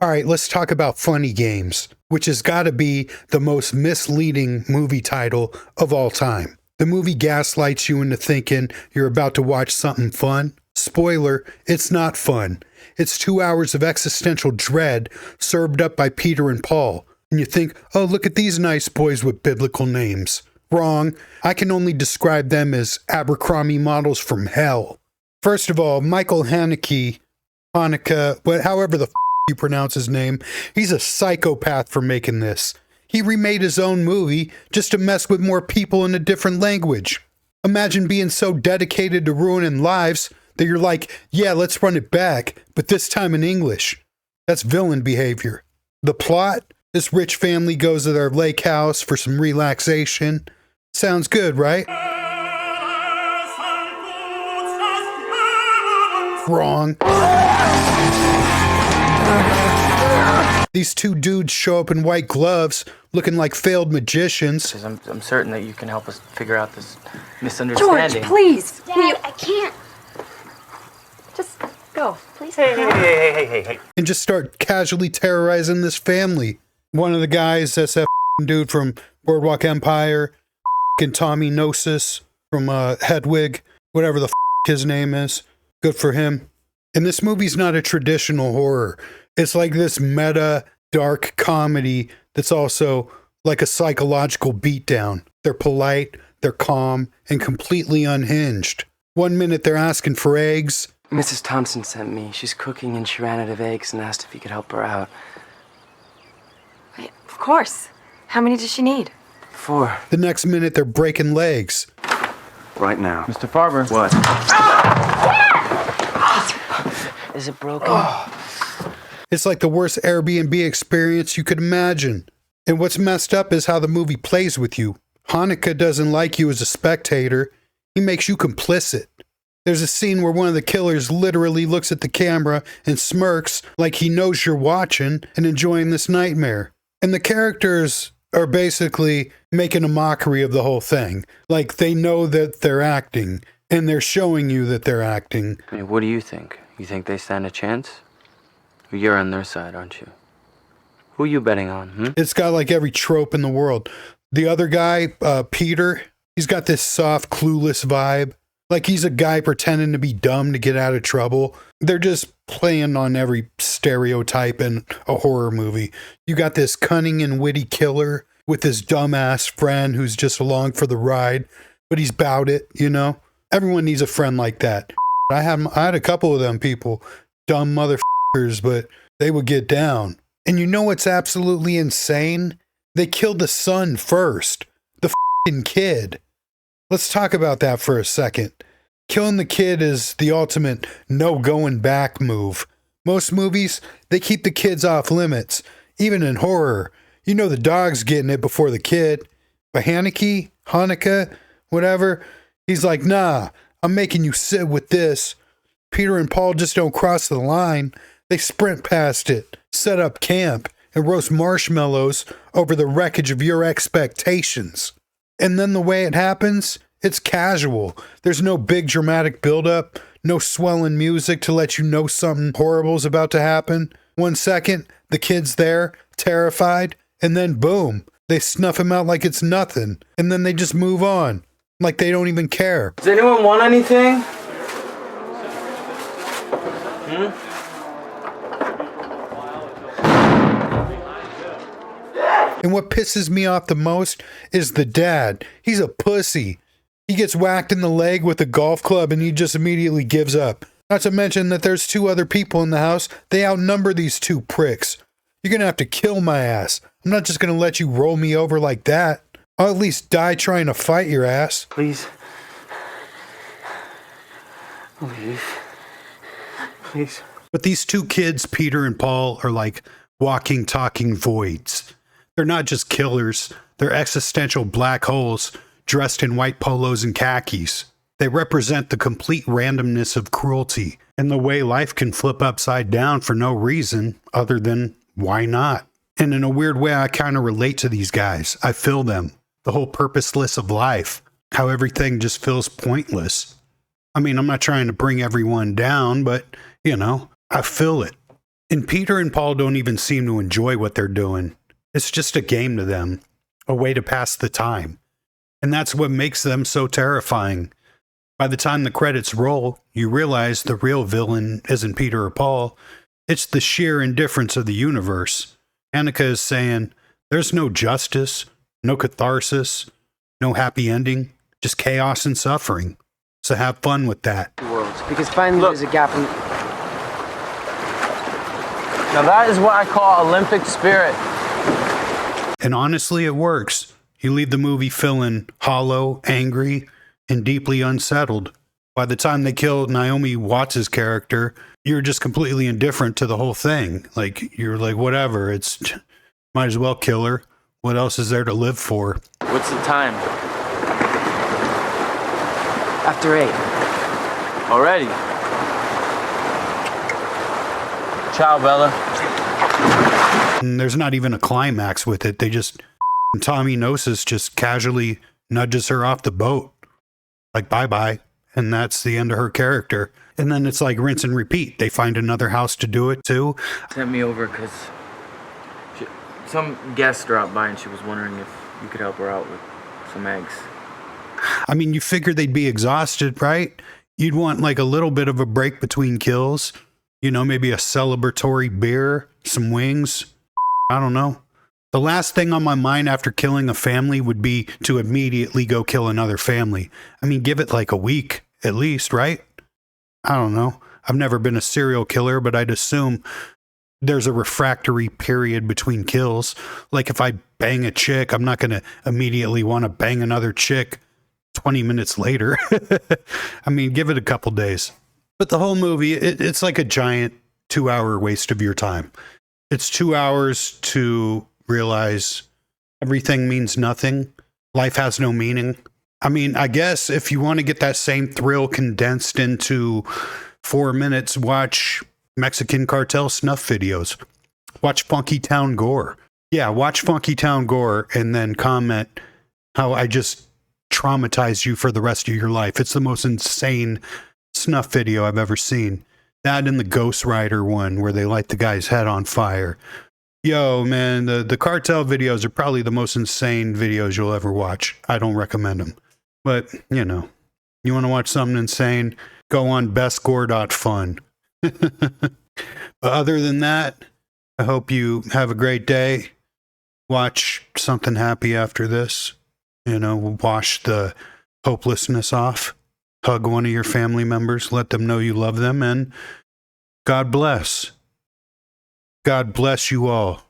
All right, let's talk about Funny Games, which has got to be the most misleading movie title of all time. The movie gaslights you into thinking you're about to watch something fun. Spoiler, it's not fun. It's 2 hours of existential dread served up by Peter and Paul. And you think, oh, look at these nice boys with biblical names. Wrong. I can only describe them as Abercrombie models from hell. First of all, Michael Haneke, however the you pronounce his name, he's a psychopath for making this. He remade his own movie just to mess with more people in a different language. Imagine being so dedicated to ruining lives that you're like, yeah, let's run it back, but this time in English. That's villain behavior. The plot? This rich family goes to their lake house for some relaxation. Sounds good, right? Wrong. These two dudes show up in white gloves, looking like failed magicians. I'm certain that you can help us figure out this misunderstanding. George, please. Dad, I can't. Just go, please. Hey. And just start casually terrorizing this family. One of the guys, that's that dude from Boardwalk Empire, and Tommy Gnosis from Hedwig, whatever the his name is. Good for him. And this movie's not a traditional horror. It's like this meta, dark comedy that's also like a psychological beatdown. They're polite, they're calm, and completely unhinged. 1 minute they're asking for eggs. Mrs. Thompson sent me. She's cooking and she ran out of eggs and asked if you could help her out. Of course. How many does she need? 4. The next minute they're breaking legs. Right now. Mr. Farber. What? Is it broken? It's like the worst Airbnb experience you could imagine. And what's messed up is how the movie plays with you. Haneke doesn't like you as a spectator. He makes you complicit. There's a scene where one of the killers literally looks at the camera and smirks like he knows you're watching and enjoying this nightmare. And the characters are basically making a mockery of the whole thing. Like they know that they're acting and they're showing you that they're acting. I mean, what do you think? You think they stand a chance? You're on their side, aren't you? Who are you betting on? It's got like every trope in the world. The other guy, Peter, he's got this soft, clueless vibe. Like he's a guy pretending to be dumb to get out of trouble. They're just playing on every stereotype in a horror movie. You got this cunning and witty killer with his dumbass friend who's just along for the ride, but he's bout it, you know? Everyone needs a friend like that. I had a couple of them people, dumb motherfuckers, but they would get down. And you know what's absolutely insane? They killed the son first. The fucking kid. Let's talk about that for a second. Killing the kid is the ultimate no going back move. Most movies, they keep the kids off limits. Even in horror, you know the dog's getting it before the kid. But Haneke, whatever, he's like, nah, I'm making you sit with this. Peter and Paul just don't cross the line. They sprint past it, set up camp, and roast marshmallows over the wreckage of your expectations. And then the way it happens, it's casual. There's no big dramatic buildup, no swelling music to let you know something horrible's about to happen. 1 second, the kid's there, terrified, and then boom, they snuff him out like it's nothing. And then they just move on, like they don't even care. Does anyone want anything? And what pisses me off the most is the dad. He's a pussy. He gets whacked in the leg with a golf club and he just immediately gives up. Not to mention that there's 2 other people in the house. They outnumber these 2 pricks. You're going to have to kill my ass. I'm not just going to let you roll me over like that. I'll at least die trying to fight your ass. Please. Please. Please. But these 2 kids, Peter and Paul, are like walking, talking voids. They're not just killers. They're existential black holes dressed in white polos and khakis. They represent the complete randomness of cruelty and the way life can flip upside down for no reason other than why not? And in a weird way, I kind of relate to these guys. I feel them. The whole purposeless of life. How everything just feels pointless. I mean, I'm not trying to bring everyone down, but, you know, I feel it. And Peter and Paul don't even seem to enjoy what they're doing. It's just a game to them, a way to pass the time. And that's what makes them so terrifying. By the time the credits roll, you realize the real villain isn't Peter or Paul. It's the sheer indifference of the universe. Haneke is saying, there's no justice, no catharsis, no happy ending, just chaos and suffering. So have fun with that. Worlds, because finally there's a gap in... Now that is what I call Olympic spirit. And honestly, it works. You leave the movie feeling hollow, angry, and deeply unsettled. By the time they kill Naomi Watts' character, you're just completely indifferent to the whole thing. Like, you're like, whatever, it's might as well kill her. What else is there to live for? What's the time? After 8. Already? Ciao, Bella. And there's not even a climax with it. They just, Tommy Gnosis just casually nudges her off the boat. Like, bye-bye. And that's the end of her character. And then it's like rinse and repeat. They find another house to do it too. Sent me over because some guest dropped by and she was wondering if you could help her out with some eggs. I mean, you figured they'd be exhausted, right? You'd want like a little bit of a break between kills. You know, maybe a celebratory beer, some wings. I don't know. The last thing on my mind after killing a family would be to immediately go kill another family. I mean, give it like a week at least, right? I don't know. I've never been a serial killer, but I'd assume there's a refractory period between kills. Like if I bang a chick, I'm not going to immediately want to bang another chick 20 minutes later. I mean, give it a couple days. But the whole movie, it's like a giant 2-hour waste of your time. It's 2 hours to realize everything means nothing. Life has no meaning. I mean, I guess if you want to get that same thrill condensed into 4 minutes, watch Mexican cartel snuff videos. Watch Funky Town Gore. Yeah, watch Funky Town Gore and then comment how I just traumatized you for the rest of your life. It's the most insane snuff video I've ever seen. That and the Ghost Rider one where they light the guy's head on fire. Yo, man, the cartel videos are probably the most insane videos you'll ever watch. I don't recommend them. But, you know, you want to watch something insane, go on bestgore.fun. But other than that, I hope you have a great day. Watch something happy after this. You know, wash the hopelessness off. Hug one of your family members. Let them know you love them. And God bless. God bless you all.